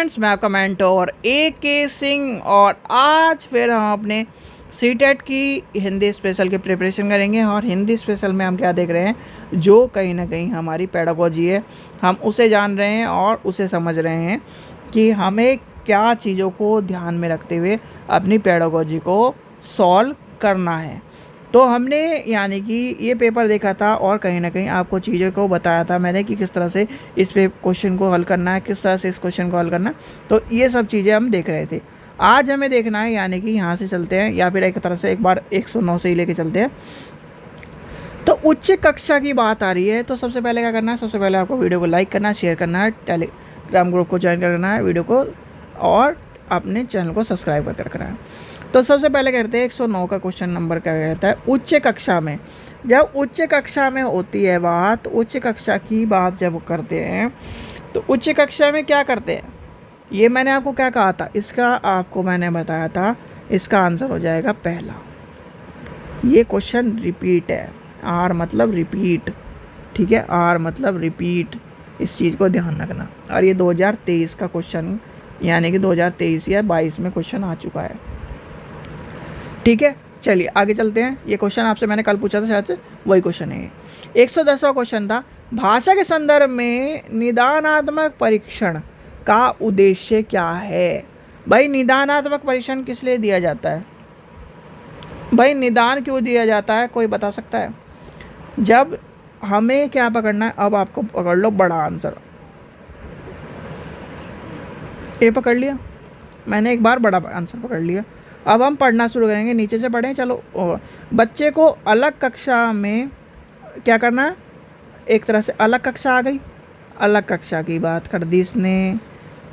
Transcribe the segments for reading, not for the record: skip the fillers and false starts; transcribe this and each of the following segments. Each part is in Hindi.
फ्रेंड्स, मैं आपका मेंटोर AK सिंह और आज फिर हम अपने सीटेट की हिंदी स्पेशल की प्रिपरेशन करेंगे। और हिंदी स्पेशल में हम क्या देख रहे हैं, जो कहीं ना कहीं हमारी पेडागोजी है हम उसे जान रहे हैं और उसे समझ रहे हैं कि हमें क्या चीज़ों को ध्यान में रखते हुए अपनी पेडागोजी को सॉल्व करना है। तो हमने यानी कि ये पेपर देखा था और कहीं ना कहीं आपको चीज़ों को बताया था मैंने कि किस तरह से इस पे क्वेश्चन को हल करना है, किस तरह से इस क्वेश्चन को हल करना है। तो ये सब चीज़ें हम देख रहे थे। आज हमें देखना है, यानी कि यहाँ से चलते हैं या फिर एक तरह से एक बार 109 से ही लेके चलते हैं। तो उच्च कक्षा की बात आ रही है, तो सबसे पहले क्या करना है, सबसे पहले आपको वीडियो को लाइक करना है, शेयर करना है, टेलीग्राम ग्रुप को ज्वाइन करना है, वीडियो को और अपने चैनल को सब्सक्राइब करके रखना है। तो सबसे पहले करते हैं 109 का क्वेश्चन नंबर क्या कहता है। उच्च कक्षा में, जब उच्च कक्षा में होती है बात, उच्च कक्षा की बात जब करते हैं तो उच्च कक्षा में क्या करते हैं, ये मैंने आपको क्या कहा था, इसका आपको मैंने बताया था इसका आंसर हो जाएगा पहला। ये क्वेश्चन रिपीट है, आर मतलब रिपीट, ठीक है, आर मतलब रिपीट, इस चीज़ को ध्यान रखना। और ये 2023 का क्वेश्चन, यानी कि 2023 या 22 में क्वेश्चन आ चुका है, ठीक है। चलिए आगे चलते हैं। ये क्वेश्चन आपसे मैंने कल पूछा था, शायद से वही क्वेश्चन है। 110वां क्वेश्चन था, भाषा के संदर्भ में निदानात्मक परीक्षण का उद्देश्य क्या है। भाई निदानात्मक परीक्षण किस लिए दिया जाता है, भाई निदान क्यों दिया जाता है, कोई बता सकता है। जब हमें क्या पकड़ना है, अब आपको पकड़ लो बड़ा आंसर, ये पकड़ लिया मैंने, एक बार बड़ा आंसर पकड़ लिया। अब हम पढ़ना शुरू करेंगे, नीचे से पढ़ें। चलो, बच्चे को अलग कक्षा में क्या करना है, एक तरह से अलग कक्षा आ गई, अलग कक्षा की बात कर दी इसने,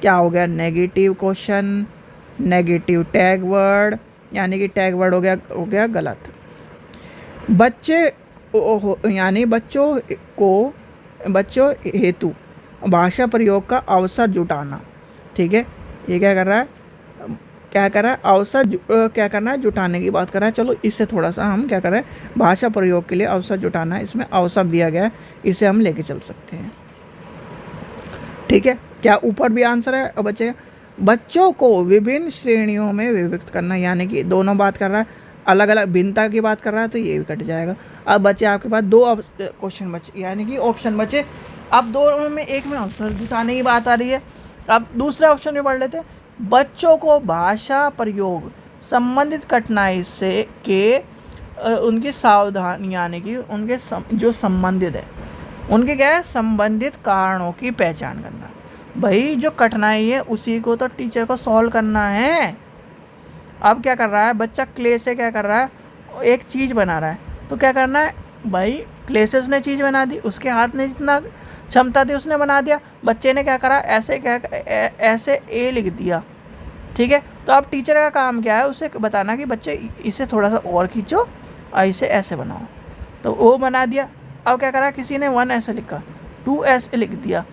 क्या हो गया, negative question, negative tag word, यानी कि टैग वर्ड हो गया गलत। बच्चे यानी बच्चों हेतु भाषा प्रयोग का अवसर जुटाना, ठीक है। ये क्या कर रहा है, अवसर क्या करना है, जुटाने की बात कर रहा है। चलो इससे थोड़ा सा हम क्या कर रहे हैं, भाषा प्रयोग के लिए अवसर जुटाना है, इसमें अवसर दिया गया है, इसे हम लेके चल सकते हैं, ठीक है। क्या ऊपर भी आंसर है। अब बच्चों को विभिन्न श्रेणियों में विभक्त करना, यानी कि दोनों बात कर रहा है, अलग अलग भिन्नता की बात कर रहा है, तो ये भी कट जाएगा। अब बच्चे आपके पास दो क्वेश्चन बचे, यानी कि ऑप्शन बचे। अब दो में एक में अवसर जुटाने की बात आ रही है। अब दूसरे ऑप्शन में पढ़ लेते हैं, बच्चों को भाषा प्रयोग संबंधित कठिनाई से उनकी सावधानी, यानी कि उनके जो संबंधित है, उनके क्या है, संबंधित कारणों की पहचान करना। भाई जो कठिनाई है उसी को तो टीचर को सॉल्व करना है। अब क्या कर रहा है बच्चा, क्ले से क्या कर रहा है, एक चीज़ बना रहा है, तो क्या करना है भाई, क्ले से उसने चीज़ बना दी, उसके हाथ ने जितना क्षमता थी उसने बना दिया। बच्चे ने क्या करा, ऐसे ए लिख दिया, ठीक है। तो अब टीचर का काम क्या है, उसे बताना कि बच्चे इसे थोड़ा सा और खींचो और इसे ऐसे बनाओ, तो वो बना दिया। अब क्या करा, किसी ने 1 ऐसे लिखा, 2 ऐसे लिख दिया,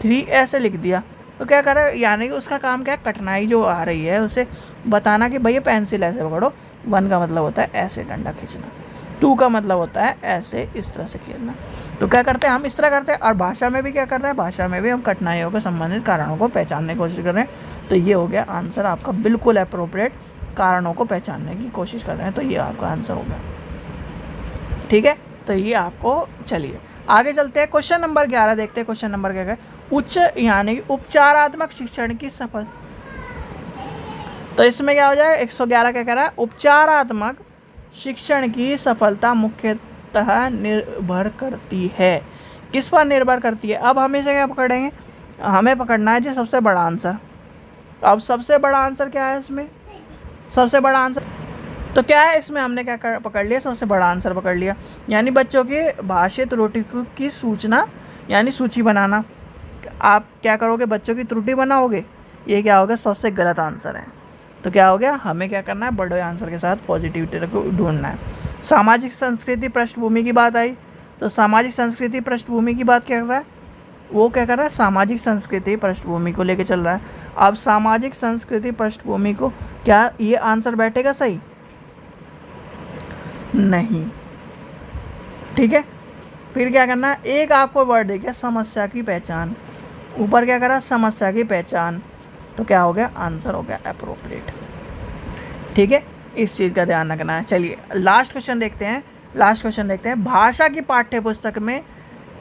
3 ऐसे लिख दिया, तो क्या करा, यानी कि उसका काम क्या है, कठिनाई जो आ रही है उसे बताना कि भैया पेंसिल ऐसे पकड़ो। 1 का मतलब होता है ऐसे डंडा खींचना, 2 का मतलब होता है ऐसे इस तरह से खेलना। तो क्या करते हैं हम, इस तरह करते हैं। और भाषा में भी क्या कर रहे हैं, भाषा में भी हम कठिनाइयों के संबंधित कारणों को पहचानने की कोशिश कर रहे हैं। तो ये हो गया आंसर आपका, बिल्कुल अप्रोप्रिएट, कारणों को पहचानने की कोशिश कर रहे हैं, तो ये आपका आंसर हो गया, ठीक है। तो ये आपको, चलिए आगे चलते हैं। क्वेश्चन नंबर 11 देखते हैं। क्वेश्चन नंबर क्या है, उच्च यानी कि उपचारात्मक शिक्षण की सफल। तो इसमें क्या हो जाएगा, 111 क्या कह रहा है, उपचारात्मक शिक्षण की सफलता मुख्यतः निर्भर करती है, किस पर निर्भर करती है। अब हम इसे क्या पकड़ेंगे, हमें पकड़ना है जो सबसे बड़ा आंसर। अब सबसे बड़ा आंसर क्या है इसमें, सबसे बड़ा आंसर तो क्या है इसमें, हमने क्या पकड़ लिया, सबसे बड़ा आंसर पकड़ लिया, यानी बच्चों की भाषा त्रुटि की सूचना, यानी सूची बनाना। आप क्या करोगे, बच्चों की त्रुटि बनाओगे, ये क्या होगा, सबसे गलत आंसर है। तो क्या हो गया, हमें क्या करना है, बड़े आंसर के साथ पॉजिटिविटी को ढूंढना है। सामाजिक संस्कृति पृष्ठभूमि की बात आई, तो सामाजिक संस्कृति पृष्ठभूमि की बात क्या कर रहा है, वो क्या कर रहा है, सामाजिक संस्कृति पृष्ठभूमि को लेके चल रहा है। अब सामाजिक संस्कृति पृष्ठभूमि को, क्या ये आंसर बैठेगा सही, नहीं, ठीक है। फिर क्या करना है, एक आपको वर्ड देखिए, समस्या की पहचान, ऊपर क्या करा, समस्या की पहचान, तो क्या हो गया, आंसर हो गया अप्रोप्रिएट। ठीक है, इस चीज़ का ध्यान रखना है। चलिए लास्ट क्वेश्चन देखते हैं। भाषा की पाठ्य पुस्तक में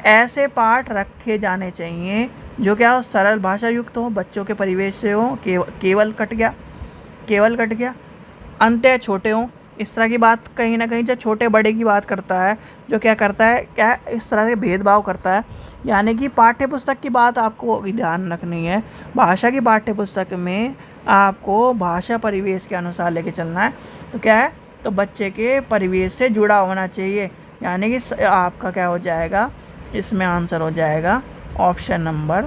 ऐसे पाठ रखे जाने चाहिए जो क्या हो, सरल भाषा युक्त हो, बच्चों के परिवेश से हो, केवल कट गया, अंत्य छोटे हों। इस तरह की बात कहीं ना कहीं जब छोटे बड़े की बात करता है, जो क्या करता है, क्या इस तरह से भेदभाव करता है। यानी कि पाठ्य पुस्तक की बात आपको ध्यान रखनी है। भाषा की पाठ्य पुस्तक में आपको भाषा परिवेश के अनुसार लेके चलना है। तो क्या है, तो बच्चे के परिवेश से जुड़ा होना चाहिए। यानी कि आपका क्या हो जाएगा, इसमें आंसर हो जाएगा ऑप्शन नंबर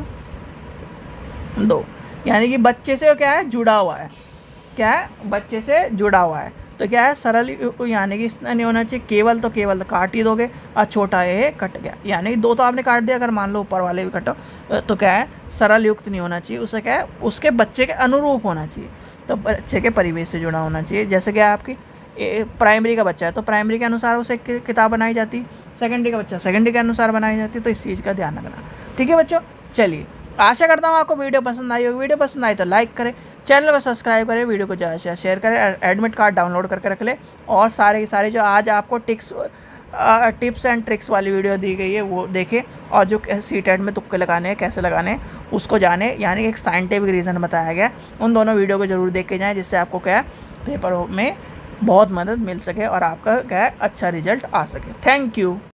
2। यानी कि बच्चे से क्या है, जुड़ा हुआ है। क्या है, बच्चे से जुड़ा हुआ है। तो क्या है, सरल, यानी कि इतना नहीं होना चाहिए। केवल तो काट ही दोगे, और छोटा ये कट गया, यानी कि 2 तो आपने काट दिया। अगर मान लो ऊपर वाले भी कटो, तो क्या है, सरल युक्त नहीं होना चाहिए। उसे क्या है, उसके बच्चे के अनुरूप होना चाहिए। तो बच्चे के परिवेश से जुड़ा होना चाहिए। जैसे क्या आपकी प्राइमरी का बच्चा है, तो प्राइमरी के अनुसार उसे किताब बनाई जाती। सेकेंडरी का बच्चा सेकेंडरी के अनुसार बनाई जाती है। तो इस चीज़ का ध्यान रखना। ठीक है बच्चों, चलिए आशा करता हूँ आपको वीडियो पसंद आई होगी। वीडियो पसंद आई तो लाइक करें, चैनल को सब्सक्राइब करें, वीडियो को ज़्यादा से शेयर करें, एडमिट कार्ड डाउनलोड करके रख लें। और सारे के सारे जो आज आपको टिप्स एंड ट्रिक्स वाली वीडियो दी गई है वो देखें। और जो सीटेट में तुक्के लगाने हैं, कैसे लगाने हैं, उसको जाने। यानी एक साइंटिफिक रीज़न बताया गया, उन दोनों वीडियो को ज़रूर देख के जाएँ, जिससे आपको क्या है, पेपर में बहुत मदद मिल सके और आपका क्या है, अच्छा रिजल्ट आ सके। Thank you.